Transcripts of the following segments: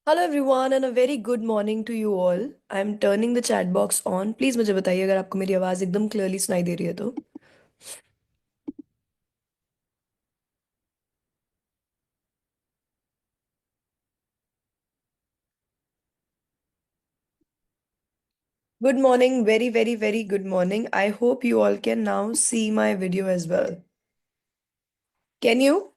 Hello everyone and a very good morning to you all. I am turning the chat box on. Please मुझे बताइए अगर आपको मेरी आवाज एकदम क्लियरली सुनाई दे रही है तो। Good morning, very very very good morning. I hope you all can now see my video as well. Can you?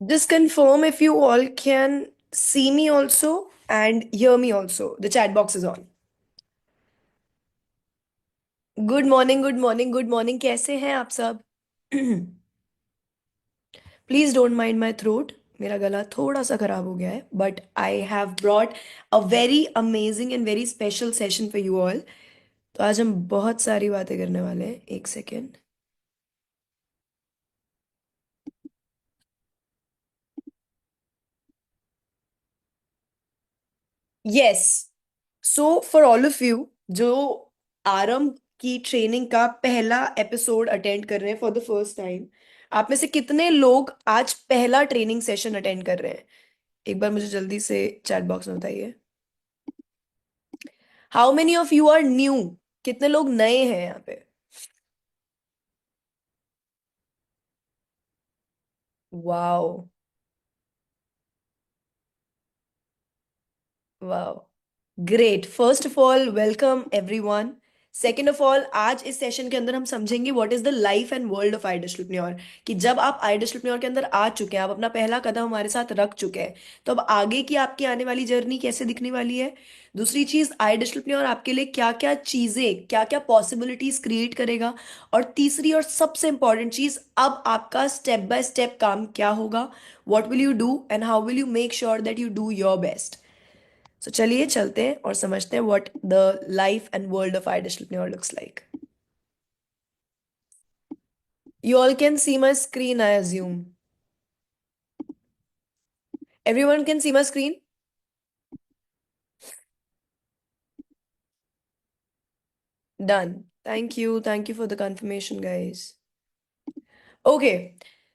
Just confirm if you all can see me also and hear me also. The chat box is on. Good morning, good morning, good morning. कैसे हैं आप सब? Please don't mind my throat. मेरा गला थोड़ा सा खराब हो गया है but I have brought a very amazing and very special session for you all. तो आज हम बहुत सारी बातें करने वाले हैं। एक second. Yes. So for all of you जो आरंभ की ट्रेनिंग का पहला एपिसोड अटेंड कर रहे हैं फॉर द फर्स्ट टाइम, आप में से कितने लोग आज पहला ट्रेनिंग सेशन अटेंड कर रहे हैं? एक बार मुझे जल्दी से चैट बॉक्स में बताइए। How many of you are new? कितने लोग नए हैं यहाँ पे? Wow. Wow, great. First of all welcome everyone. Second of all, आज इस सेशन के अंदर हम समझेंगे what is the life and world of idealtrepreneur. कि जब आप आइडियलट्रप्रेन्योर के अंदर आ चुके हैं, आप अपना पहला कदम हमारे साथ रख चुके हैं, तो अब आगे की आपकी आने वाली जर्नी कैसे दिखने वाली है। दूसरी चीज, आइडियलट्रप्रेन्योर आपके लिए क्या क्या चीजें, क्या क्या पॉसिबिलिटीज क्रिएट करेगा। और तीसरी और सबसे इंपॉर्टेंट चीज, अब आपका स्टेप बाय स्टेप काम क्या होगा। What will you do and how will you make sure that you do your best. So चलिए चलते हैं और समझते हैं what the life and world of idealtrepreneur looks like. You all can see my screen, I assume. Everyone can see my screen? Done. Thank you. Thank you for the confirmation, guys. Okay.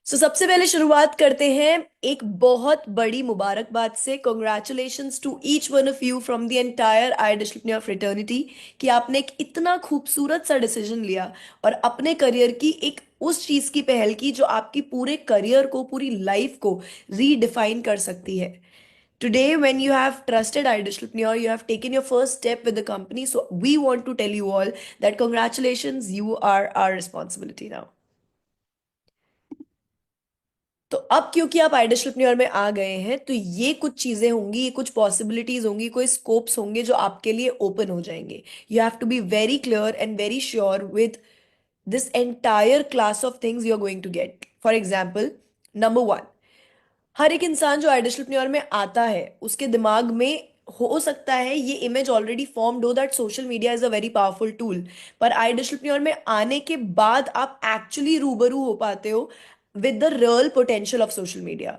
So सबसे पहले शुरुआत करते हैं एक बहुत बड़ी मुबारकबाद से। Congratulations to each one of you from the entire idealtrepreneur fraternity कि आपने एक इतना खूबसूरत सा डिसीजन लिया और अपने करियर की एक उस चीज की पहल की जो आपकी पूरे करियर को, पूरी लाइफ को रीडिफाइन कर सकती है। Today, when you have trusted Idolpreneur, you have taken your first step with the company. So we want to tell you all that congratulations, you are our responsibility now. तो अब क्योंकि आप आइडियलट्रप्रेन्योर में आ गए हैं, तो ये कुछ चीजें होंगी, ये कुछ पॉसिबिलिटीज होंगी, कोई स्कोप्स होंगे जो आपके लिए ओपन हो जाएंगे। You have to be very clear and very sure with this entire class of things you are going to get. For example, number one, हर एक इंसान जो आइडियलट्रप्रेन्योर में आता है उसके दिमाग में हो सकता है ये इमेज ऑलरेडी फॉर्म्ड हो that social media is a very powerful tool. पर आइडियलट्रप्रेन्योर में आने के बाद आप एक्चुअली रूबरू हो पाते हो with the real potential of social media.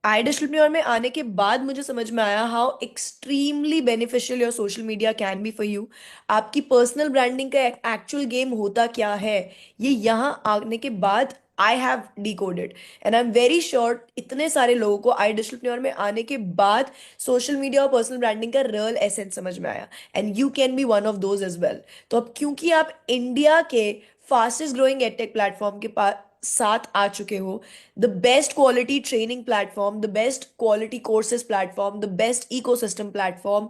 Idealtrepreneur में आने के बाद मुझे समझ में आया how extremely beneficial your social media can be for you. आपकी पर्सनल ब्रांडिंग का एक्चुअल गेम होता क्या है, ये यहाँ आने के बाद I have decoded, and I am very sure इतने सारे लोगों को आइडियलप्रेन्योर में आने के बाद सोशल मीडिया और पर्सनल ब्रांडिंग का रियल एसेंस समझ में आया, and you can be one of those as well. तो अब क्योंकि आप इंडिया के फास्टेस्ट ग्रोइंग एडटेक प्लेटफॉर्म के पास साथ आ चुके हो, the best quality training platform, the best quality courses platform, the best ecosystem platform,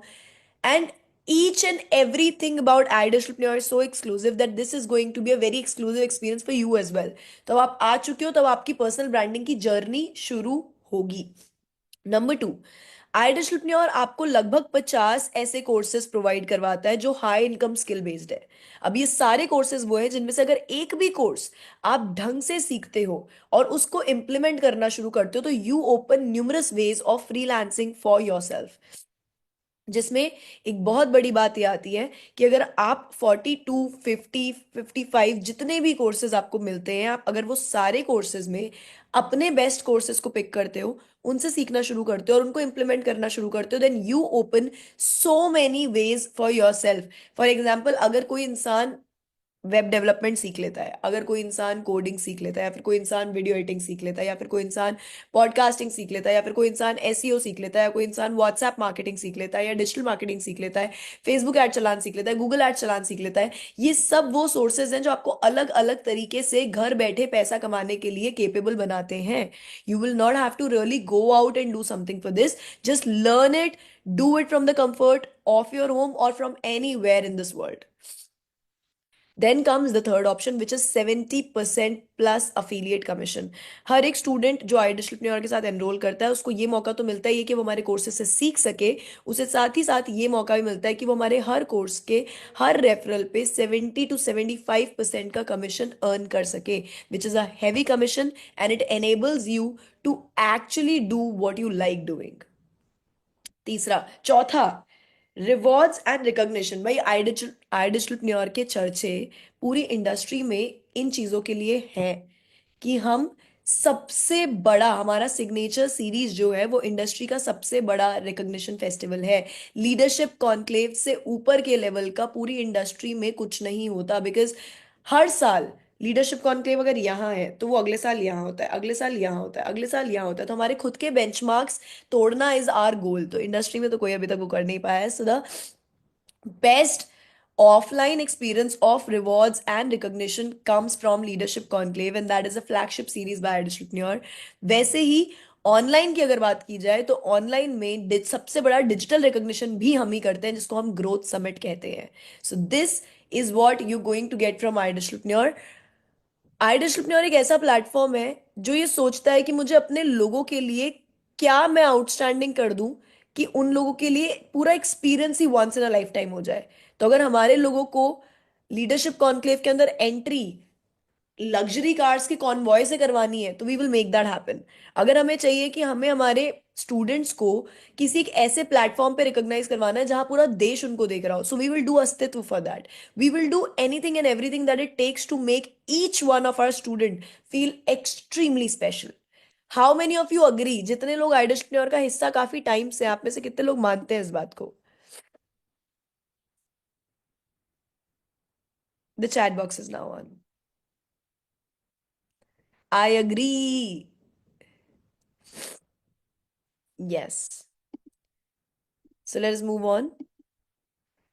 and each and everything about iDigitalpreneur is so exclusive that this is going to be a very exclusive experience for you as well। तो आप आ चुके हो, तब आपकी personal branding की journey शुरू होगी। Number two, iDigitalpreneur आपको लगभग 50 ऐसे कोर्सेज प्रोवाइड करवाता है जो हाई इनकम स्किल बेस्ड है। अब ये सारे कोर्सेज वो है जिनमें से अगर एक भी कोर्स आप ढंग से सीखते हो और उसको इम्प्लीमेंट करना शुरू करते हो, तो you open numerous ways of freelancing for your self. जिसमें एक बहुत बड़ी बात ये आती है कि अगर आप 42 50 55 जितने भी कोर्सेज आपको मिलते हैं, आप अगर वो सारे कोर्सेज में अपने बेस्ट कोर्सेज को पिक करते हो, उनसे सीखना शुरू करते हो और उनको इम्प्लीमेंट करना शुरू करते हो, then you open so many ways for yourself. For example, अगर कोई इंसान वेब डेवलपमेंट सीख लेता है, अगर कोई इंसान कोडिंग सीख लेता है, या फिर कोई इंसान वीडियो एडिटिंग सीख लेता है, या फिर कोई इंसान पॉडकास्टिंग सीख लेता है, या फिर कोई इंसान एसईओ सीख लेता है, या कोई इंसान व्हाट्सएप मार्केटिंग सीख लेता है, या डिजिटल मार्केटिंग सीख लेता है, फेसबुक ऐड चलान सीख लेता है, गूगल ऐड चलान सीख लेता है, ये सब वो सोर्सेज हैं जो आपको अलग अलग तरीके से घर बैठे पैसा कमाने के लिए केपेबल बनाते हैं। You will not have to really go out and do something for this, just learn it, do it from the comfort of your home और from anywhere in this world. Then comes the third option which is 70% plus affiliate commission. हर एक student जो आइडियलप्रेन्योर के साथ enrol करता है, उसको ये मौका तो मिलता ही है कि वो हमारे कोर्सेज से सीख सके, उसे साथ ही साथ ये मौका भी मिलता है कि वो हमारे हर कोर्स के हर रेफरल पे 70 to 75% का कमीशन अर्न कर सके, which is a heavy commission, and it enables you to actually do what you like doing. तीसरा, चौथा, रिवॉर्ड्स एंड रिकॉग्निशन। भाई आइडियलप्रेन्योर के चर्चे पूरी इंडस्ट्री में इन चीजों के लिए हैं कि हम सबसे बड़ा, हमारा सिग्नेचर सीरीज जो है वो इंडस्ट्री का सबसे बड़ा रिकॉग्निशन फेस्टिवल है। लीडरशिप कॉन्क्लेव से ऊपर के लेवल का पूरी इंडस्ट्री में कुछ नहीं होता, बिकॉज हर साल लीडरशिप कॉन्क्लेव अगर यहाँ है तो वो अगले साल यहाँ होता है, अगले साल यहाँ होता है, अगले साल यहाँ होता है। तो हमारे खुद के बेंचमार्क्स तोड़ना इज आर गोल। तो इंडस्ट्री में तो कोई अभी तक वो कर नहीं पाया है। So the best offline experience of rewards and recognition comes from leadership conclave, and that is a flagship series by Entrepreneur। वैसे ही ऑनलाइन की अगर बात की जाए तो ऑनलाइन में सबसे बड़ा डिजिटल रिकॉग्निशन भी हम ही करते हैं, जिसको हम ग्रोथ समिट कहते हैं। So this is what you going to get from idealpreneur. Idealpreneur एक ऐसा प्लेटफॉर्म है जो ये सोचता है कि मुझे अपने लोगों के लिए क्या मैं आउटस्टैंडिंग कर दूं कि उन लोगों के लिए पूरा एक्सपीरियंस ही once in a lifetime हो जाए। तो अगर हमारे लोगों को लीडरशिप कॉन्क्लेव के अंदर एंट्री लग्जरी कार्स की कॉन्वॉय से करवानी है, तो we will make that happen. अगर हमें चाहिए कि हमें हमारे स्टूडेंट्स को किसी एक ऐसे प्लेटफॉर्म पे रिकॉग्नाइज करवाना है जहां पूरा देश उनको देख रहा हो, सो वी विल डू अस्तित्व for that. We will do anything and everything that it takes to make each one of our student feel extremely special. How many of you agree? जितने लोग आइडियलप्रेन्योर का हिस्सा काफी टाइम से, आप में से कितने लोग मानते हैं इस बात को? The chat box is now on. I agree. Yes. So let's move on.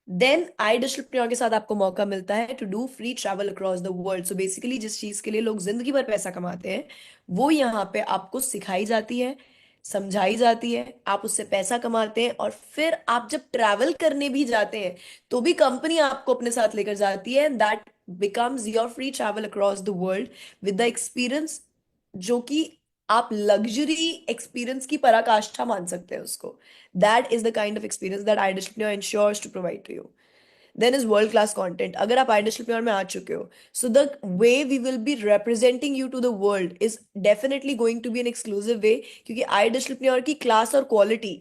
Then idealpreneur के साथ आपको मौका मिलता है to do free travel across the world. So basically जिस चीज के लिए लोग जिंदगी भर पैसा कमाते हैं, वो यहाँ पे आपको सिखाई जाती है, समझाई जाती है, आप उससे पैसा कमाते हैं, और फिर आप जब ट्रैवल करने भी जाते हैं तो भी कंपनी आपको अपने साथ लेकर जाती है, and that becomes your free travel across the world with the experience, जो कि आप लग्जरी एक्सपीरियंस की पराकाष्ठा मान सकते हैं उसको। That is the kind of experience that idealpreneur ensures to provide to you. Then is world class content. अगर आप आइडियलप्रेन्योर में आ चुके हो, so the way we will be representing you to the world is definitely going to be an exclusive way, क्योंकि idealpreneur की class और quality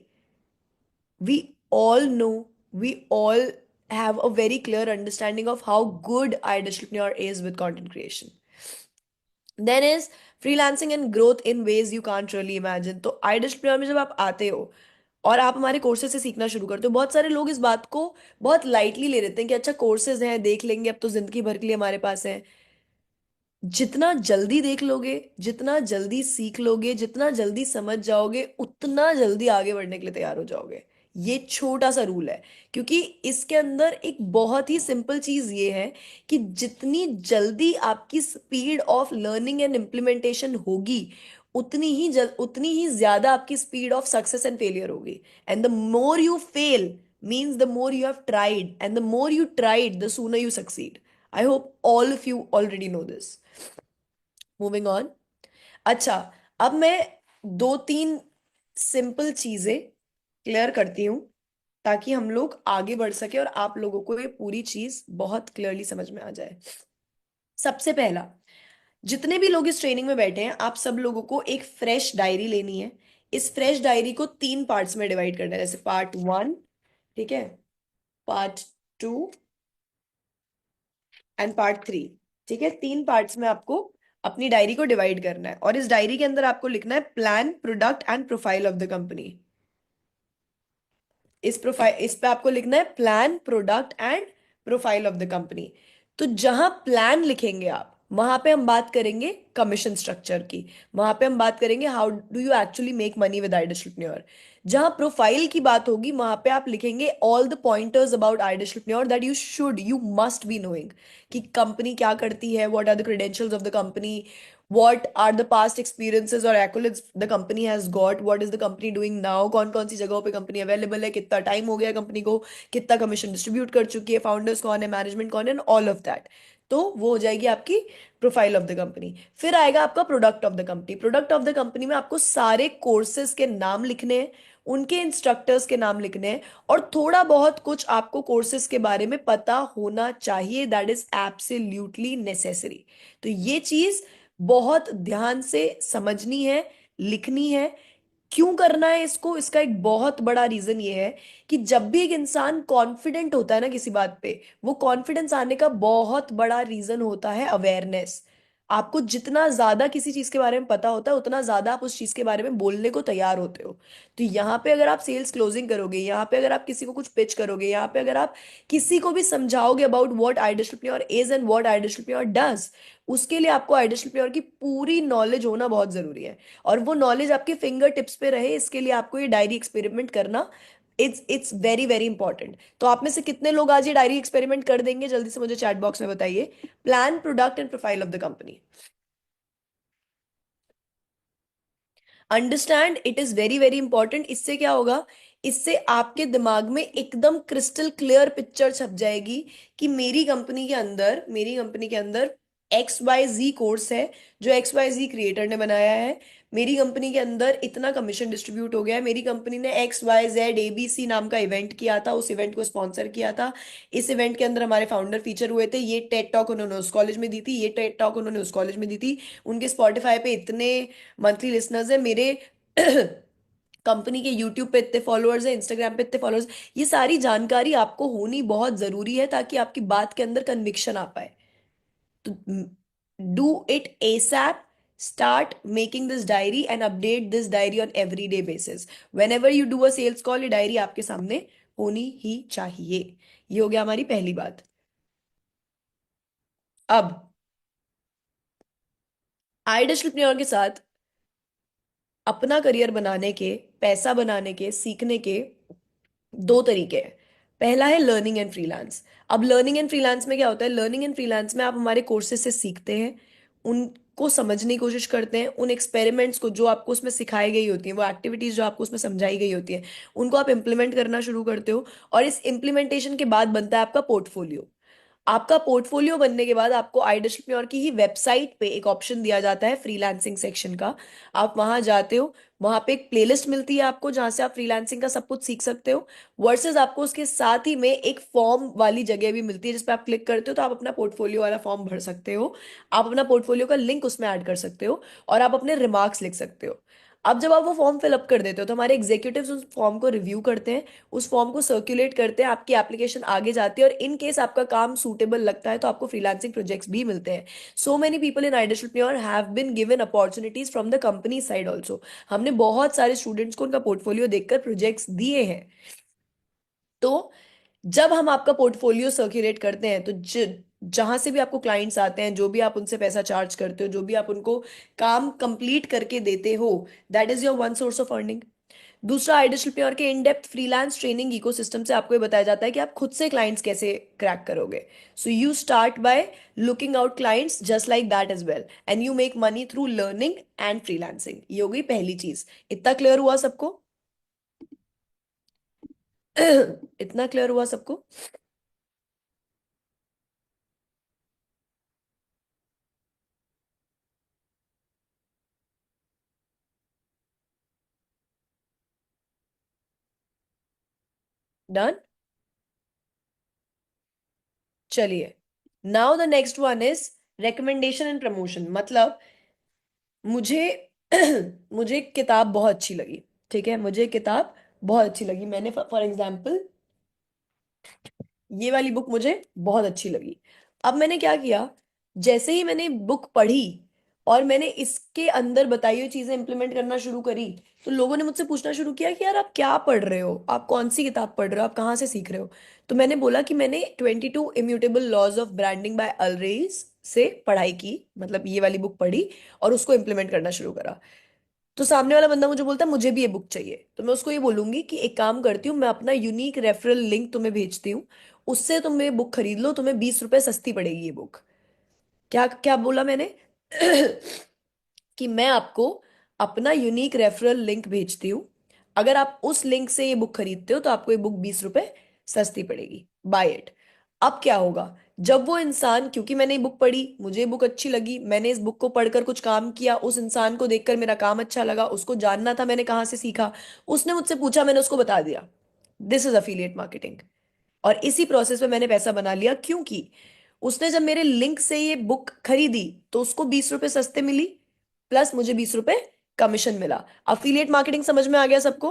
we all know, we all have a very clear understanding of how good iDigitalpreneur is with content creation। Then is freelancing and growth in ways you can't really imagine। तो iDigitalpreneur में जब आप आते हो और आप हमारे courses से सीखना शुरू करते हो, बहुत सारे लोग इस बात को बहुत लाइटली ले लेते हैं कि अच्छा कोर्सेज हैं, देख लेंगे, अब तो जिंदगी भर के लिए हमारे पास है। जितना जल्दी देख लोगे, जितना जल्दी सीख लोगे, जितना जल्दी समझ जाओगे, उतना जल्दी आगे बढ़ने के लिए तैयार हो जाओगे। ये छोटा सा रूल है। क्योंकि इसके अंदर एक बहुत ही सिंपल चीज ये है कि जितनी जल्दी आपकी speed of learning and implementation होगी, उतनी ही ज्यादा आपकी speed of success and failure होगी। And the more you fail means the more you have tried, and the more you tried, the sooner you succeed. I hope all of you already know this. Moving on. अच्छा, अब मैं दो तीन simple चीजें clear करती हूँ, ताकि हम लोग आगे बढ़ सके और आप लोगों को ये पूरी चीज बहुत क्लियरली समझ में आ जाए। सबसे पहला, जितने भी लोग इस ट्रेनिंग में बैठे हैं, आप सब लोगों को एक फ्रेश डायरी लेनी है। इस फ्रेश डायरी को तीन पार्ट्स में डिवाइड करना है, जैसे पार्ट वन, ठीक है, part two and part three. ठीक है, तीन पार्ट्स में आपको अपनी डायरी को डिवाइड करना है, और इस डायरी के अंदर आपको लिखना है plan, product and profile of the company. इस पे आपको लिखना है plan, product and profile of the company. तो जहां प्लान लिखेंगे आप, वहां पे हम बात करेंगे कमीशन स्ट्रक्चर की। वहां पे हम बात करेंगे how do you actually make money with idealpreneur. जहां प्रोफाइल की बात होगी, वहां पे आप लिखेंगे all the pointers about idealpreneur that you must be knowing. कि कंपनी क्या करती है, what are the credentials of the company, what are the past experiences or accolades the company has got, what is the company doing now, कौन कौन सी जगहों पे company available है, कितना टाइम हो गया कंपनी को, कितना कमीशन डिस्ट्रीब्यूट कर चुकी है, फाउंडर्स कौन है, मैनेजमेंट कौन है, ऑल ऑफ दैट। तो वो हो जाएगी आपकी प्रोफाइल ऑफ द कंपनी। फिर आएगा आपका product of the company. Product of the company में आपको सारे कोर्सेज के नाम लिखने हैं, उनके इंस्ट्रक्टर्स के नाम लिखने हैं, और थोड़ा बहुत कुछ आपको कोर्सेज के बारे में पता होना चाहिए, दैट इज एब्सोल्युटली नेसेसरी। तो ये चीज बहुत ध्यान से समझनी है, लिखनी है। क्यों करना है इसको, इसका एक बहुत बड़ा रीजन ये है कि जब भी एक इंसान कॉन्फिडेंट होता है ना किसी बात पे, वो कॉन्फिडेंस आने का बहुत बड़ा रीजन होता है अवेयरनेस। आपको जितना ज्यादा किसी चीज के बारे में पता होता है, उतना ज्यादा आप उस चीज के बारे में बोलने को तैयार होते हो। तो यहाँ पे अगर आप सेल्स क्लोजिंग करोगे, यहाँ पे अगर आप किसी को कुछ पिच करोगे, यहाँ पे अगर आप किसी को भी समझाओगे about what ideal is and what ideal does, उसके लिए आपको आइडियल की पूरी नॉलेज होना बहुत जरूरी है। और वो नॉलेज आपके फिंगर टिप्स पे रहे, इसके लिए आपको ये डायरी एक्सपेरिमेंट करना, इट्स वेरी वेरी इंपॉर्टेंट। तो आप में से कितने लोग आज ये डायरी एक्सपेरिमेंट कर देंगे, जल्दी से मुझे चैट बॉक्स में बताइए। Plan, product and profile of the company. Understand, it is very very important. इससे क्या होगा, इससे आपके दिमाग में एकदम क्रिस्टल क्लियर पिक्चर छप जाएगी कि मेरी कंपनी के अंदर XYZ कोर्स है, जो XYZ क्रिएटर ने बनाया है। मेरी कंपनी के अंदर इतना कमीशन डिस्ट्रीब्यूट हो गया है। मेरी कंपनी ने XYZ ABC नाम का इवेंट किया था, उस इवेंट को स्पॉन्सर किया था। इस इवेंट के अंदर हमारे फाउंडर फीचर हुए थे। ये टेड टॉक उन्होंने उस कॉलेज में दी थी, ये टेड टॉक उन्होंने उस कॉलेज में दी थी। उनके स्पॉटिफाई पे इतने मंथली लिसनर्स है, मेरे कंपनी के यूट्यूब पे इतने फॉलोअर्स हैं, इंस्टाग्राम पे इतने फॉलोअर्स। ये सारी जानकारी आपको होनी बहुत जरूरी है, ताकि आपकी बात के अंदर कन्विक्शन आ पाए। तो do it ASAP, start making this diary and update this diary on everyday basis. Whenever you do a sales call, ये डायरी आपके सामने होनी ही चाहिए। ये हो गया हमारी पहली बात। अब आइडियल के साथ अपना करियर बनाने के, पैसा बनाने के, सीखने के दो तरीके हैं। पहला है लर्निंग एंड फ्रीलांस। अब लर्निंग एंड फ्रीलांस में क्या होता है, लर्निंग एंड फ्रीलांस में आप हमारे कोर्सेज से सीखते हैं, उनको समझने की कोशिश करते हैं, उन एक्सपेरिमेंट्स को जो आपको उसमें सिखाई गई होती हैं, वो एक्टिविटीज जो आपको उसमें समझाई गई होती है, उनको आप इम्प्लीमेंट करना शुरू करते हो। और इस इम्प्लीमेंटेशन के बाद बनता है आपका पोर्टफोलियो। आपका पोर्टफोलियो बनने के बाद आपको आइडियल की ही वेबसाइट पे एक ऑप्शन दिया जाता है फ्रीलांसिंग सेक्शन का। आप वहां जाते हो, वहां पे एक प्लेलिस्ट मिलती है आपको, जहां से आप फ्रीलांसिंग का सब कुछ सीख सकते हो। वर्सेस आपको उसके साथ ही में एक फॉर्म वाली जगह भी मिलती है, जिस पे आप क्लिक करते हो तो आप अपना पोर्टफोलियो वाला फॉर्म भर सकते हो। आप अपना पोर्टफोलियो का लिंक उसमें ऐड कर सकते हो, और आप अपने रिमार्क्स लिख सकते हो। अब जब आप वो फॉर्म फिलअप कर देते हो, तो हमारे एग्जीक्यूटिव्स उस फॉर्म को रिव्यू करते हैं, उस फॉर्म को सर्कुलेट करते हैं, आपकी एप्लीकेशन आगे जाती है, और इन केस आपका काम सूटेबल लगता है तो आपको फ्रीलांसिंग प्रोजेक्ट्स भी मिलते हैं। So many people in ideal have been given opportunities from the company side also. हमने बहुत सारे स्टूडेंट्स को उनका पोर्टफोलियो देखकर प्रोजेक्ट्स दिए हैं। तो जब हम आपका पोर्टफोलियो सर्कुलेट करते हैं, तो जहां से भी आपको क्लाइंट्स आते हैं, जो भी आप उनसे पैसा चार्ज करते हो, जो भी आप उनको काम कंप्लीट करके देते हो, that is your one source of earning. दूसरा, आइडियल के in depth freelance training ecosystem से आपको ये बताया जाता है कि आप खुद से क्लाइंट्स कैसे क्रैक करोगे। So you start by looking out clients just like that as well, and you make money through learning and freelancing. ये हो गई पहली चीज। इतना क्लियर हुआ सबको? इतना क्लियर हुआ सबको? डन। चलिए, now the next one is recommendation and promotion. मतलब मुझे मुझे एक किताब बहुत अच्छी लगी। ठीक है, मुझे एक किताब बहुत अच्छी लगी, मैंने फॉर एग्जाम्पल ये वाली बुक मुझे बहुत अच्छी लगी। अब मैंने क्या किया, जैसे ही मैंने बुक पढ़ी और मैंने इसके अंदर बताई हुई चीजें इंप्लीमेंट करना शुरू करी, तो लोगों ने मुझसे पूछना शुरू किया कि यार आप क्या पढ़ रहे हो, आप कौन सी किताब पढ़ रहे हो, आप कहाँ से सीख रहे हो। तो मैंने बोला कि मैंने 22 immutable laws of branding by Al Ries से पढ़ाई की, मतलब ये वाली बुक पढ़ी और उसको इम्प्लीमेंट करना शुरू करा। तो सामने वाला बंदा मुझे बोलता है मुझे भी ये बुक चाहिए, तो मैं उसको ये बोलूंगी कि एक काम करती हूँ, मैं अपना यूनिक रेफरल लिंक तुम्हें भेजती हूँ, उससे तुम ये बुक खरीद लो, तुम्हें 20 रुपए सस्ती पड़ेगी ये बुक। क्या क्या बोला मैंने? कि मैं आपको अपना यूनिक रेफरल लिंक भेजती हूँ, अगर आप उस लिंक से ये बुक खरीदते हो तो आपको ये बुक 20 रुपए सस्ती पड़ेगी, बाय इट। अब क्या होगा, जब वो इंसान, क्योंकि मैंने ये बुक पढ़ी, मुझे ये बुक अच्छी लगी, मैंने इस बुक को पढ़कर कुछ काम किया, उस इंसान को देखकर मेरा काम अच्छा लगा, उसको जानना था मैंने कहाँ से सीखा, उसने मुझसे पूछा, मैंने उसको बता दिया। This is affiliate marketing. और इसी प्रोसेस में मैंने पैसा बना लिया, क्योंकि उसने जब मेरे लिंक से ये बुक खरीदी तो उसको 20 रुपए सस्ते मिली, प्लस मुझे 20 रुपए कमीशन मिला। अफिलिएट मार्केटिंग समझ में आ गया सबको?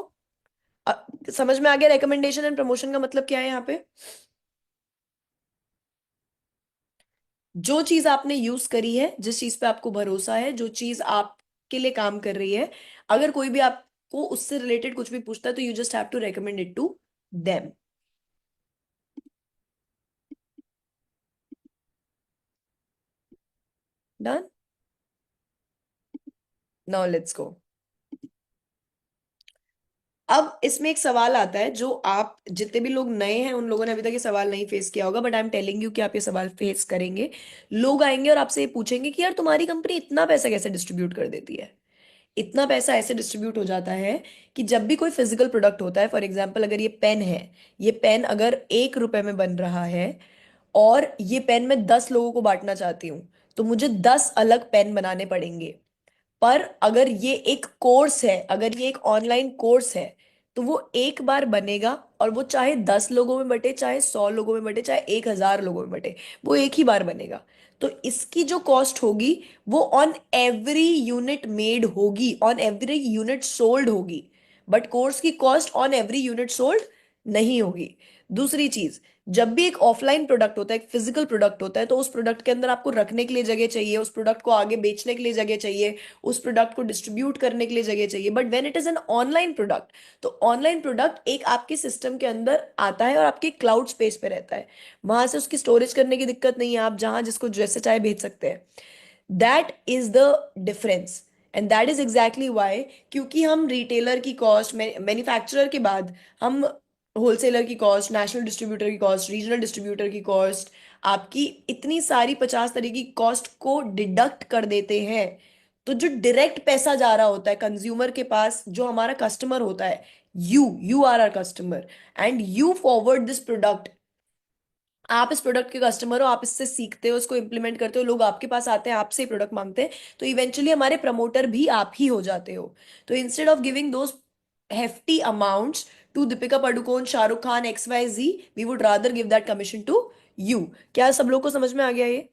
अ, समझ में आ गया रिकमेंडेशन एंड प्रमोशन का मतलब क्या है यहाँ पे? जो चीज आपने यूज करी है, जिस चीज पे आपको भरोसा है, जो चीज आपके लिए काम कर रही है, अगर कोई भी आपको उससे रिलेटेड कुछ भी पूछता है तो you just have to recommend it to them. Done. Now let's go. अब इसमें एक सवाल आता है, जो आप जितने भी लोग नए हैं उन लोगों ने अभी तक ये सवाल नहीं फेस किया होगा, but I am telling you कि आप ये सवाल फेस करेंगे। लोग आएंगे और आपसे ये पूछेंगे कि यार तुम्हारी कंपनी इतना पैसा कैसे डिस्ट्रीब्यूट कर देती है। इतना पैसा ऐसे डिस्ट्रीब्यूट हो जाता है कि जब भी कोई फिजिकल प्रोडक्ट होता है, फॉर एग्जाम्पल अगर ये पेन है, ये पेन अगर 1 रुपए में बन रहा है और ये पेन मैं 10 लोगों को बांटना चाहती हूँ, तो मुझे 10 अलग पेन बनाने पड़ेंगे। पर अगर ये एक कोर्स है, अगर ये एक ऑनलाइन कोर्स है, तो वो एक बार बनेगा, और वो चाहे 10 लोगों में बटे, चाहे 100 लोगों में बटे, चाहे 1,000 लोगों में बटे, वो एक ही बार बनेगा। तो इसकी जो कॉस्ट होगी वो ऑन एवरी यूनिट मेड होगी, ऑन एवरी यूनिट सोल्ड होगी, बट कोर्स की cost on every unit sold नहीं होगी। दूसरी चीज, जब भी एक ऑफलाइन प्रोडक्ट होता है, एक फिजिकल प्रोडक्ट होता है, तो उस प्रोडक्ट के अंदर आपको रखने के लिए जगह चाहिए, उस प्रोडक्ट को आगे बेचने के लिए जगह चाहिए, उस प्रोडक्ट को डिस्ट्रीब्यूट करने के लिए जगह चाहिए। But when it is an online product, तो ऑनलाइन प्रोडक्ट एक आपके सिस्टम के अंदर आता है और आपके क्लाउड स्पेस पे रहता है, वहां से उसकी स्टोरेज करने की दिक्कत नहीं है, आप जहां जिसको जैसे चाहे भेज सकते हैं। That is the difference, and that is exactly Y, क्योंकि हम रिटेलर की कॉस्ट, मैन्युफैक्चरर के बाद हम होलसेलर की कॉस्ट, नेशनल डिस्ट्रीब्यूटर की कॉस्ट, रीजनल डिस्ट्रीब्यूटर की कॉस्ट, आपकी इतनी सारी 50 तरह की कॉस्ट को डिडक्ट कर देते हैं। तो जो डायरेक्ट पैसा जा रहा होता है कंज्यूमर के पास, जो हमारा कस्टमर होता है, you are our customer, and you forward this product. आप इस प्रोडक्ट के कस्टमर हो, आप इससे सीखते हो, इसको इंप्लीमेंट करते हो, लोग आपके पास आते हैं, आपसे ही प्रोडक्ट मांगते हैं, तो इवेंचुअली हमारे प्रमोटर भी आप ही हो जाते हो। तो instead of giving those hefty amounts to Deepika Padukone, Shahrukh Khan, XYZ, we would rather give that commission to you. क्या सब लोग को समझ में आ गया ये?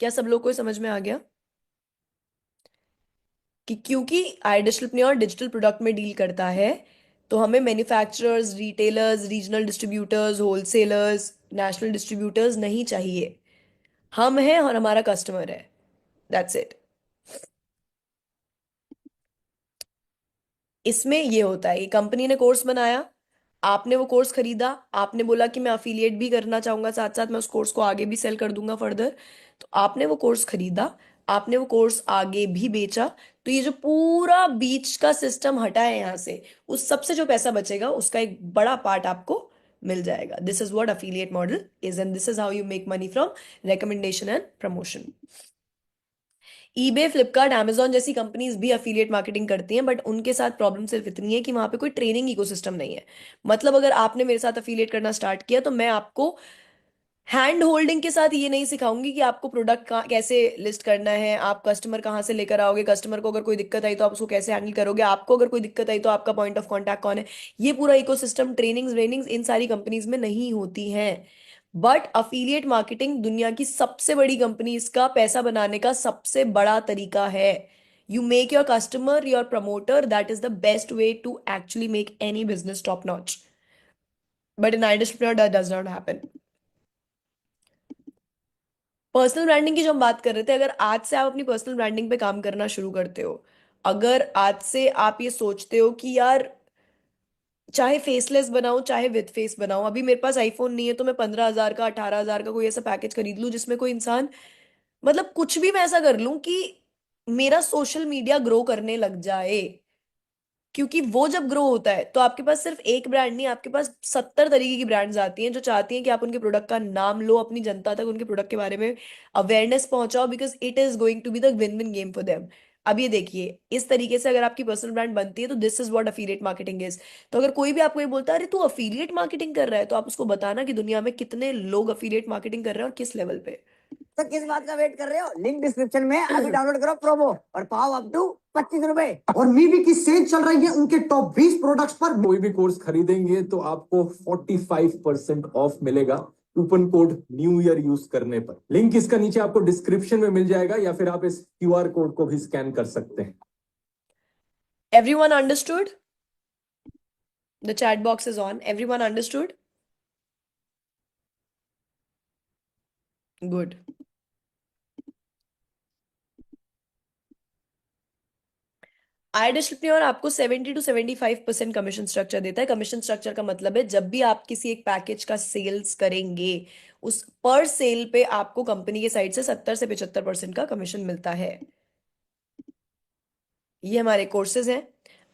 क्या सब लोग को ये समझ में आ गया कि क्योंकि आइडियल डिजिटल प्रोडक्ट में डील करता है, तो हमें manufacturers, retailers, regional distributors, wholesalers, national distributors नहीं चाहिए। हम हैं और हमारा कस्टमर है, दैट्स इट। इसमें ये होता है कि कंपनी ने कोर्स बनाया, आपने वो कोर्स खरीदा, आपने बोला कि मैं अफिलिएट भी करना चाहूंगा, साथ साथ मैं उस कोर्स को आगे भी सेल कर दूंगा फर्दर। तो आपने वो कोर्स खरीदा, आपने वो कोर्स आगे भी बेचा। तो ये जो पूरा बीच का सिस्टम हटा है यहाँ से, उस सबसे जो पैसा बचेगा उसका एक बड़ा पार्ट आपको मिल जाएगा। This is what affiliate model is, and this is how you make money from recommendation and promotion. EBay, Flipkart, amazon जैसी कंपनीज भी अफिलिएट मार्केटिंग करती हैं, बट उनके साथ प्रॉब्लम सिर्फ इतनी है कि वहां पे कोई ट्रेनिंग इकोसिस्टम नहीं है। मतलब अगर आपने मेरे साथ अफिलिएट करना स्टार्ट किया तो मैं आपको हैंड होल्डिंग के साथ ये नहीं सिखाऊंगी कि आपको प्रोडक्ट कैसे लिस्ट करना है, आप कस्टमर कहाँ से लेकर आओगे, कस्टमर को अगर कोई दिक्कत आई तो आप उसको कैसे हैंडल करोगे, आपको अगर कोई दिक्कत आई तो आपका पॉइंट ऑफ कांटेक्ट कौन है। ये पूरा इकोसिस्टम, ट्रेनिंग्स ट्रेनिंग्स इन सारी कंपनीज में नहीं होती हैं। बट अफिलिएट मार्केटिंग दुनिया की सबसे बड़ी कंपनीज का पैसा बनाने का सबसे बड़ा तरीका है। You make your customer your promoter, that is the best way to actually make any business top notch. But in idea that does not happen. Personal branding की जो हम बात कर रहे थे, अगर आज से आप अपनी पर्सनल ब्रांडिंग पे काम करना शुरू करते हो, अगर आज से आप ये सोचते हो कि यार चाहे फेसलेस बनाओ चाहे विद फेस बनाओ, अभी मेरे पास आईफोन नहीं है तो मैं 15,000 का 18,000 का कोई ऐसा पैकेज खरीद लूं जिसमें कोई इंसान, मतलब कुछ भी मैं ऐसा कर लूं कि मेरा सोशल मीडिया ग्रो करने लग जाए। क्योंकि वो जब ग्रो होता है तो आपके पास सिर्फ एक ब्रांड नहीं, आपके पास 70 तरीके की ब्रांड्स आती हैं जो चाहती हैं कि आप उनके प्रोडक्ट का नाम लो, अपनी जनता तक उनके प्रोडक्ट के बारे में अवेयरनेस पहुंचाओ, because it is going to be the win win game for them. अब ये देखिए, इस तरीके से अगर आपकी पर्सनल ब्रांड बनती है तो this is what affiliate marketing is. तो अगर कोई भी आपको ये बोलता है अरे तू अफिलिएट मार्केटिंग कर रहा है, तो आप उसको बताना कि दुनिया में कितने लोग अफिलिएट मार्केटिंग कर रहे हैं और किस लेवल पे। तो किस बात का वेट कर रहे हो? लिंक डिस्क्रिप्शन में अभी डाउनलोड करो प्रोमो और पाओ अप टू 25 रुपए। और मीवी की सेल चल रही है उनके टॉप 20 प्रोडक्ट्स पर। कोई भी कोर्स खरीदेंगे तो आपको 45% ऑफ मिलेगा coupon code new year use करने पर। लिंक इसका नीचे आपको डिस्क्रिप्शन में मिल जाएगा, या फिर आप इस क्यूआर कोड को भी स्कैन कर सकते हैं। Everyone understood? The chat box is on. Everyone understood? Good. Idea आपको 70 to 75% कमीशन स्ट्रक्चर देता है। कमीशन स्ट्रक्चर का मतलब है जब भी आप किसी एक पैकेज का सेल्स करेंगे, उस पर सेल पे आपको कंपनी के साइड से 70 से 75% का कमीशन मिलता है। ये हमारे कोर्सेज हैं।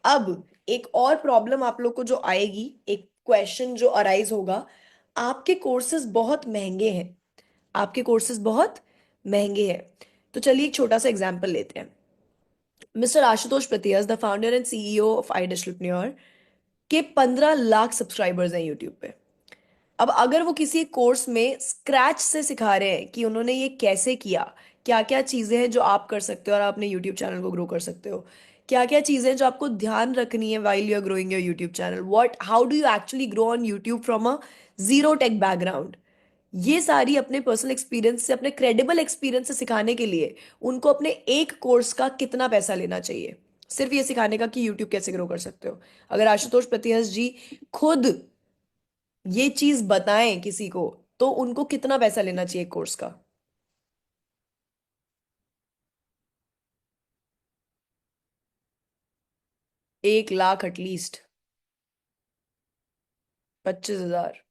अब एक और प्रॉब्लम आप लोग को जो आएगी, एक क्वेश्चन जो अराइज होगा, आपके कोर्सेज बहुत महंगे हैं, आपके कोर्सेज बहुत महंगे हैं। तो चलिए एक छोटा सा एग्जांपल लेते हैं। Mister Ashutosh Pratiyas, the founder and CEO of idea के 15 लाख सब्सक्राइबर्स हैं यूट्यूब पे। अब अगर वो किसी कोर्स में स्क्रैच से सिखा रहे हैं कि उन्होंने ये कैसे किया, क्या क्या चीजें हैं जो आप कर सकते हो और आप अपने यूट्यूब चैनल को ग्रो कर सकते हो, क्या क्या चीजें हैं जो आपको ध्यान रखनी है while you are growing your YouTube channel, what how do you actually grow on YouTube from a zero tech background, ये सारी अपने पर्सनल एक्सपीरियंस से, अपने क्रेडिबल एक्सपीरियंस से सिखाने के लिए उनको अपने एक कोर्स का कितना पैसा लेना चाहिए, सिर्फ ये सिखाने का कि यूट्यूब कैसे ग्रो कर सकते हो। अगर आशुतोष प्रतिहस जी खुद ये चीज बताएं किसी को, तो उनको कितना पैसा लेना चाहिए कोर्स का? 1 लाख एटलीस्ट, 25,000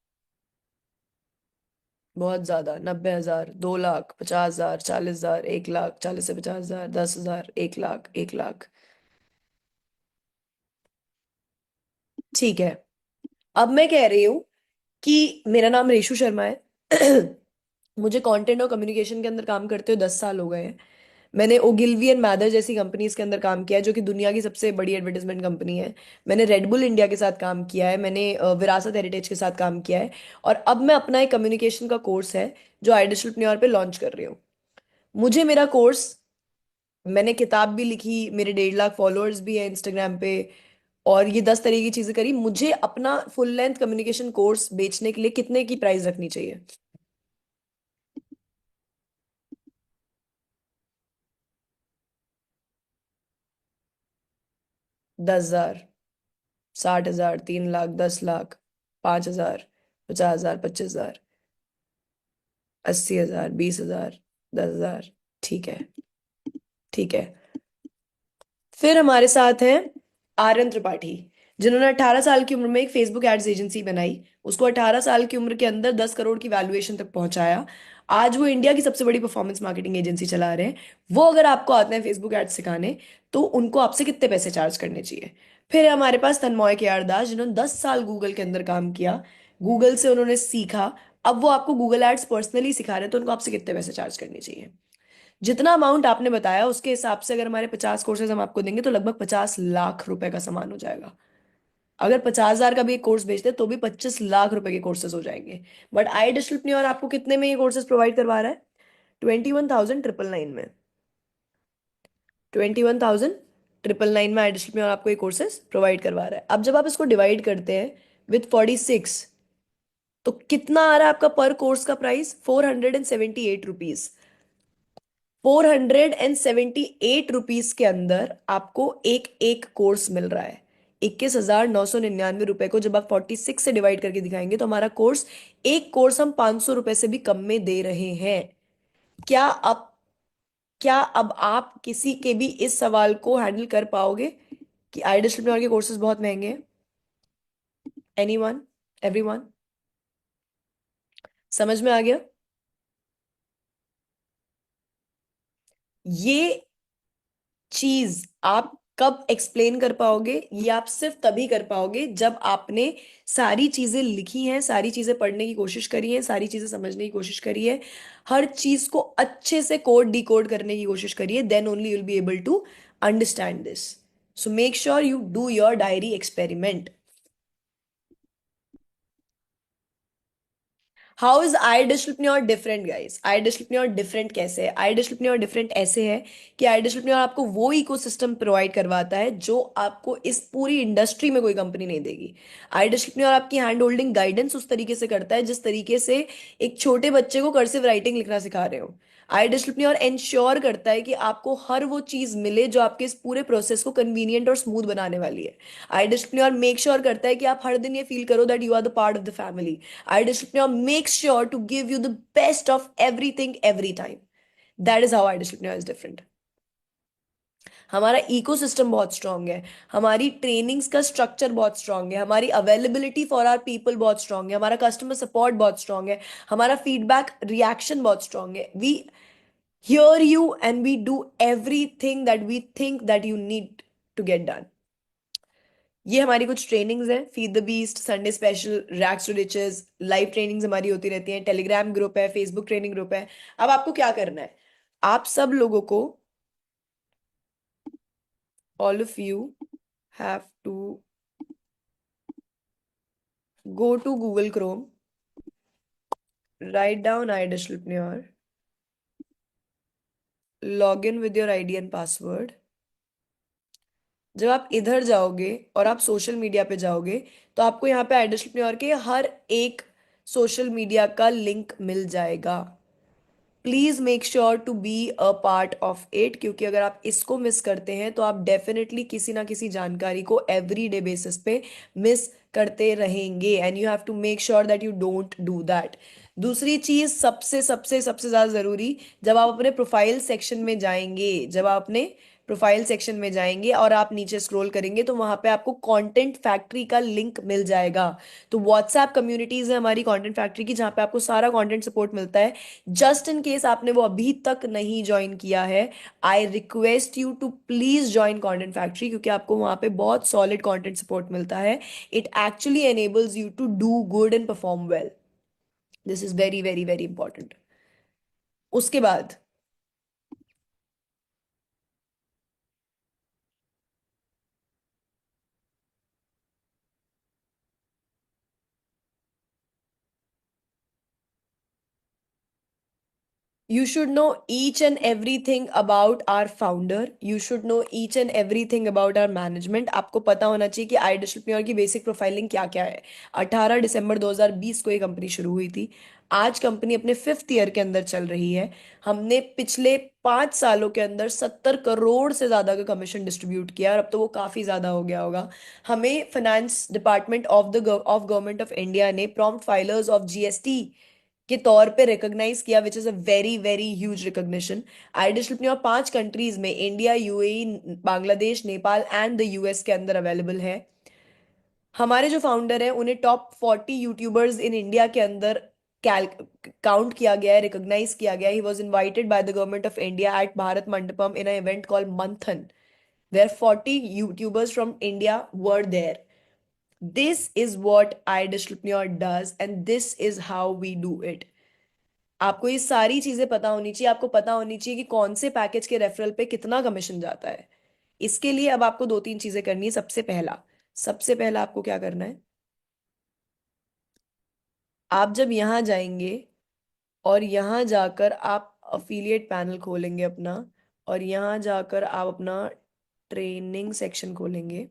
बहुत ज्यादा, 90,000, 2 लाख, 50,000, 40,000, 1 लाख, 40 से 50,000, 10,000, 1 लाख, 1 लाख। ठीक है। अब मैं कह रही हूं कि मेरा नाम रेशु शर्मा है। मुझे कंटेंट और कम्युनिकेशन के अंदर काम करते हुए 10 साल हो गए हैं। मैंने ओगिलवी एंड मैदर जैसी कंपनीज के अंदर काम किया है जो कि दुनिया की सबसे बड़ी एडवर्टाइजमेंट कंपनी है। मैंने रेडबुल इंडिया के साथ काम किया है, मैंने विरासत हेरिटेज के साथ काम किया है। और अब मैं अपना एक कम्युनिकेशन का कोर्स है जो आइडिया पे लॉन्च कर रही हूँ। मुझे मेरा कोर्स, मैंने किताब भी लिखी, मेरे 1.5 लाख फॉलोअर्स भी हैं इंस्टाग्राम पे, और ये 10 तरह की चीजें करी। मुझे अपना फुल लेंथ कम्युनिकेशन कोर्स बेचने के लिए कितने की प्राइस रखनी चाहिए? 10,000, 60,000, 3 लाख, 10 लाख, 5,000, 50,000, 25,000, 80,000, 20,000, 10,000? ठीक है, ठीक है। फिर हमारे साथ हैं आर्यन त्रिपाठी। जिन्होंने 18 साल की उम्र में एक फेसबुक एड्स एजेंसी बनाई, उसको 18 साल की उम्र के अंदर 10 करोड़ की वैल्यूएशन तक पहुंचाया, आज वो इंडिया की सबसे बड़ी परफॉर्मेंस मार्केटिंग एजेंसी चला रहे हैं। वो अगर आपको आते हैं फेसबुक एड्स सिखाने, तो उनको आपसे कितने पैसे चार्ज करने चाहिए? फिर है हमारे पास तन्मय के दास, जिन्होंने 10 साल गूगल के अंदर काम किया, गूगल से उन्होंने सीखा, अब वो आपको गूगल एड्स पर्सनली सिखा रहे हैं, तो उनको आपसे कितने पैसे चार्ज करने चाहिए? जितना अमाउंट आपने बताया उसके हिसाब से अगर हमारे 50 कोर्सेज हम आपको देंगे तो लगभग 50 लाख रुपए का सामान हो जाएगा। अगर 50,000 का भी एक कोर्स बेचते तो भी 25 लाख रुपए के कोर्सेज हो जाएंगे। बट आई डिस्ट्रिप्टन्योर आपको कितने में ये कोर्सेज प्रोवाइड करवा रहा है? 21,999 में। 21,999 में आई डिस्ट्रिप्टन्योर आपको ये कोर्सेज प्रोवाइड करवा रहा है। अब जब आप इसको डिवाइड करते हैं विथ 46, तो कितना आ रहा है आपका पर कोर्स का प्राइस? 478 रुपीज। 478 रुपीज के अंदर आपको एक एक कोर्स मिल रहा है। 21,999 रुपए को जब आप 46 से डिवाइड करके दिखाएंगे तो हमारा कोर्स, एक कोर्स हम 500 रुपए से भी कम में दे रहे हैं। क्या अब क्या अब आप किसी के भी इस सवाल को हैंडल कर पाओगे कि आई डिस्ट्रिप्टोर के कोर्सेज बहुत महंगे हैं? एनीवन? एवरीवन? समझ में आ गया? ये चीज आप कब एक्सप्लेन कर पाओगे? ये आप सिर्फ तभी कर पाओगे जब आपने सारी चीजें लिखी हैं, सारी चीजें पढ़ने की कोशिश करी है, सारी चीजें समझने की कोशिश करी है, हर चीज को अच्छे से कोड डिकोड करने की कोशिश करी है। Then only you will be able to understand this. So make sure you do your diary experiment. How is iDistributepreneur different guys? IDistributepreneur different कैसे है? आई डिस्ट्रिप्टन्योर डिफरेंट ऐसे है कि आई डिस्ट्रिप्टन्योर आपको वो इकोसिस्टम प्रोवाइड करवाता है जो आपको इस पूरी इंडस्ट्री में कोई कंपनी नहीं देगी। आई डिस्ट्रिप्टन्योर आपकी हैंड होल्डिंग गाइडेंस उस तरीके से करता है जिस तरीके से एक छोटे बच्चे को कर्सिव राइटिंग लिखना सिखा रहे हो। आई डिस्ट्रिप्टन्योर इंश्योर करता है कि आपको हर वो चीज मिले जो आपके इस पूरे प्रोसेस को कन्वीनियंट और स्मूथ बनाने वाली है। आई डिस्ट्रिप्टन्योर मेक श्योर करता है कि आप हर दिन ये फील करो that you are the part of the family. Our disciplinarian makes sure to give you the best of everything every time. That is how our disciplinarian is different. हमारा ecosystem बहुत strong है, हमारी trainings का structure बहुत strong है, हमारी availability for our people बहुत strong है, हमारा कस्टमर सपोर्ट बहुत स्ट्रांग है, हमारा फीडबैक रिएक्शन बहुत स्ट्रांग है। We hear you and we do everything that we think that you need to get done. ये हमारी कुछ ट्रेनिंग्स हैं, feed the beast, Sunday special, rags to riches, live trainings हमारी होती रहती हैं, टेलीग्राम ग्रुप है, फेसबुक ट्रेनिंग ग्रुप है। अब आपको क्या करना है? आप सब लोगों को, all of you have to go to Google Chrome, write down iDistributepreneur, log in with your ID and password. जब आप इधर जाओगे और आप सोशल मीडिया पे जाओगे तो आपको यहाँ पे आई डिस्ट्रिप्टन्योर के हर एक सोशल मीडिया का लिंक मिल जाएगा। Please make sure to be a part of it, क्योंकि अगर आप इसको मिस करते हैं तो आप डेफिनेटली किसी ना किसी जानकारी को एवरी डे बेसिस पे मिस करते रहेंगे, and you have to make sure that you don't do that. दूसरी चीज सबसे सबसे सबसे ज्यादा जरूरी, जब आप अपने प्रोफाइल सेक्शन में जाएंगे, जब आप अपने प्रोफाइल सेक्शन में जाएंगे और आप नीचे स्क्रॉल करेंगे तो वहां पे आपको कंटेंट फैक्ट्री का लिंक मिल जाएगा। तो व्हाट्सएप कम्युनिटीज है हमारी कंटेंट फैक्ट्री की, जहां पे आपको सारा कंटेंट सपोर्ट मिलता है। जस्ट इन केस आपने वो अभी तक नहीं ज्वाइन किया है, I request you to please join content factory, क्योंकि आपको वहां पे बहुत सॉलिड कंटेंट सपोर्ट मिलता है। It actually enables you to do good and perform well. This is very very very important. उसके बाद you should know each and everything about our founder, you should know each and everything about our management। आपको पता होना चाहिए कि आई डिस्ट्रिप्टन्योर की basic profiling क्या क्या है। 18 दिसंबर 2020 को ये कंपनी शुरू हुई थी, आज कंपनी अपने 5th ईयर के अंदर चल रही है। हमने पिछले 5 सालों के अंदर 70 करोड़ से ज्यादा का कमीशन डिस्ट्रीब्यूट किया, और अब तो वो काफी ज्यादा हो गया होगा। हमें finance department of government of India ने प्रॉम्प्ट फाइलर्स ऑफ जीएसटी के तौर पे रिकॉग्नाइज किया, which is a very very huge recognition. IDistributepreneur 5 countries में, India, UAE, Bangladesh, Nepal and the US के अंदर अवेलेबल है। हमारे जो फाउंडर हैं उन्हें टॉप 40 यूट्यूबर्स इन इंडिया के अंदर काउंट किया गया है, रिकॉग्नाइज किया गया है। He was invited by the government of India at Bharat Mandapam in a event called मंथन, where 40 YouTubers from India were there. This is what iDistributepreneur does, and this is how we do it. आपको ये सारी चीजें पता होनी चाहिए। आपको पता होनी चाहिए कि कौन से पैकेज के रेफरल पे कितना कमीशन जाता है। इसके लिए अब आपको दो तीन चीजें करनी है। सबसे पहला आपको क्या करना है, आप जब यहाँ जाएंगे और यहाँ जाकर आप अफिलिएट पैनल खोलेंगे अपना, और यहाँ जाकर आप अपना ट्रेनिंग सेक्शन खोलेंगे,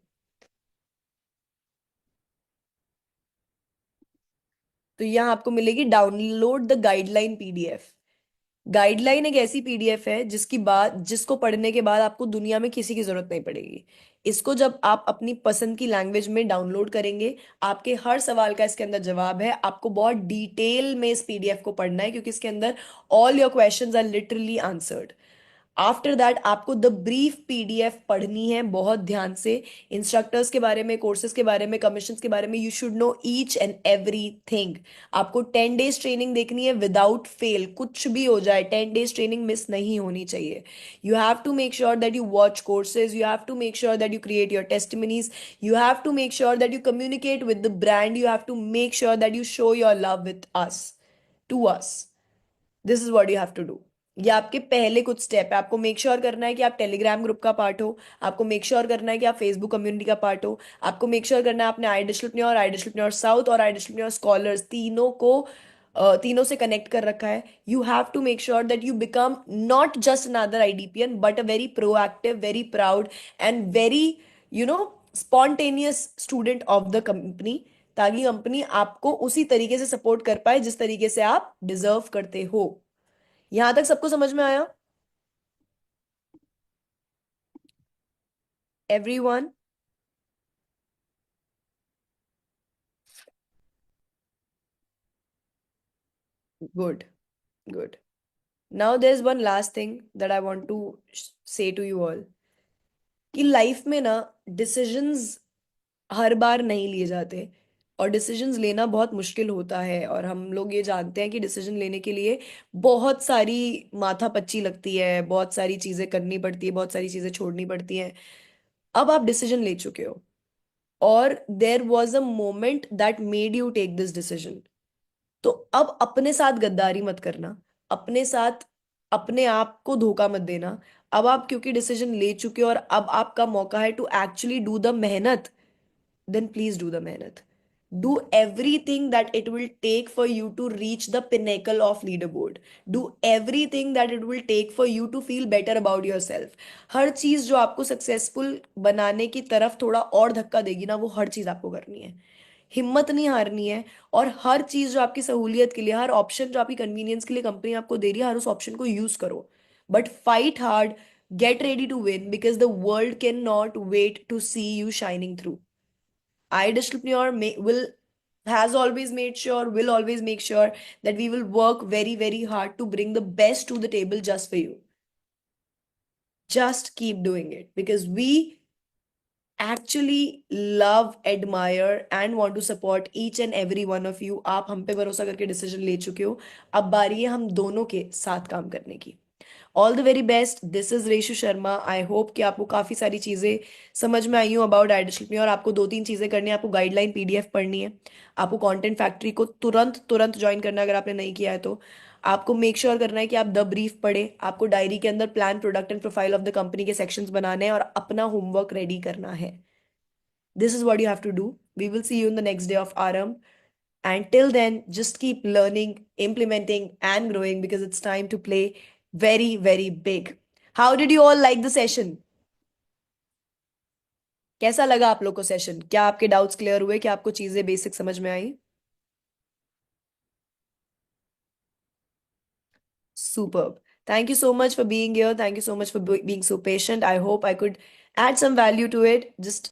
तो यहाँ आपको मिलेगी download the guideline PDF. Guideline एक ऐसी पीडीएफ है जिसको पढ़ने के बाद आपको दुनिया में किसी की जरूरत नहीं पड़ेगी। इसको जब आप अपनी पसंद की लैंग्वेज में डाउनलोड करेंगे, आपके हर सवाल का इसके अंदर जवाब है। आपको बहुत डिटेल में इस पीडीएफ को पढ़ना है, क्योंकि इसके अंदर all your questions are literally answered. After that आपको द ब्रीफ पीडीएफ पढ़नी है बहुत ध्यान से, इंस्ट्रक्टर्स के बारे में, कोर्सेज के बारे में, कमीशंस के बारे में। You should know each and everything. आपको 10 डेज ट्रेनिंग देखनी है विदाउट फेल। कुछ भी हो जाए 10 डेज ट्रेनिंग मिस नहीं होनी चाहिए। You have to make sure that you watch courses, you have to make sure that you create your testimonies, you have to make sure that you communicate with the brand, you have to make sure that you show your love with us, to us. This is what you have to do. ये आपके पहले कुछ step है। आपको make sure करना है कि आप टेलीग्राम ग्रुप का पार्ट हो, आपको मेक श्योर करना है कि आप फेसबुक कम्युनिटी का पार्ट हो, आपको मेक श्योर करना है आपने iDistributepreneur, iDistributepreneur साउथ और iDistributepreneur स्कॉलर्स तीनों से कनेक्ट कर रखा है। You have to make sure that you become not just another IDPN but a very proactive, very proud and very spontaneous student of the company, ताकि company आपको उसी तरीके से सपोर्ट कर पाए जिस तरीके से आप डिजर्व करते हो। यहां तक सबको समझ में आया? Everyone? Good, good. Now there is one last thing that I want to say to you all, कि लाइफ में ना डिसीजंस हर बार नहीं लिए जाते, और डिसीजंस लेना बहुत मुश्किल होता है। और हम लोग ये जानते हैं कि डिसीजन लेने के लिए बहुत सारी माथापच्ची लगती है, बहुत सारी चीजें करनी पड़ती है, बहुत सारी चीजें छोड़नी पड़ती हैं। अब आप डिसीजन ले चुके हो, और there was a moment that made you take this decision. तो अब अपने साथ गद्दारी मत करना, अपने साथ अपने आप को धोखा मत देना। अब आप क्योंकि डिसीजन ले चुके हो और अब आपका मौका है टू एक्चुअली डू द मेहनत, then please do the mehnat. Do everything that it will take for you to reach the pinnacle of leaderboard. Do everything that it will take for you to feel better about yourself. हर चीज जो आपको successful बनाने की तरफ थोड़ा और धक्का देगी ना, वो हर चीज आपको करनी है। हिम्मत नहीं हारनी है। और हर चीज जो आपकी सहूलियत के लिए, हर ऑप्शन जो आपकी कन्वीनियंस के लिए कंपनी आपको दे रही है, हर उस ऑप्शन को यूज करो। But fight hard, get ready to win, because the world can not wait to see you shining through. iDistributepreneur will has always made sure, will always make sure that we will work very, very hard to bring the best to the table just for you. Just keep doing it, because we actually love, admire and want to support each and every one of you. आप हम पे भरोसा करके decision ले चुके हो, अब बारी है हम दोनों के साथ काम करने की। All the very best. This is Reshu Sharma. I hope कि आपको काफी सारी चीजें समझ में आई हो अबाउट iDistributepreneur। और आपको दो तीन चीजें करनी है। आपको गाइडलाइन पीडीएफ पढ़नी है, आपको कंटेंट फैक्ट्री को तुरंत तुरंत ज्वाइन करना है अगर आपने नहीं किया है तो। आपको मेक श्योर करना है कि आप द ब्रीफ पढ़े, आपको डायरी के अंदर plan, product and profile of the company के सेक्शंस बनाने हैं और अपना होमवर्क रेडी करना है। This is what you have to do. We will see you in the next day of आरम। And till then, just keep learning, implementing, and growing, because it's time to play very, very big. How did you all like the session? कैसा लगा आप लोग को session? क्या आपके doubts clear हुए? क्या आपको चीजें बेसिक समझ में आई? Superb. Thank you so much for being here. Thank you so much for being so patient. I hope I could add some value to it. Just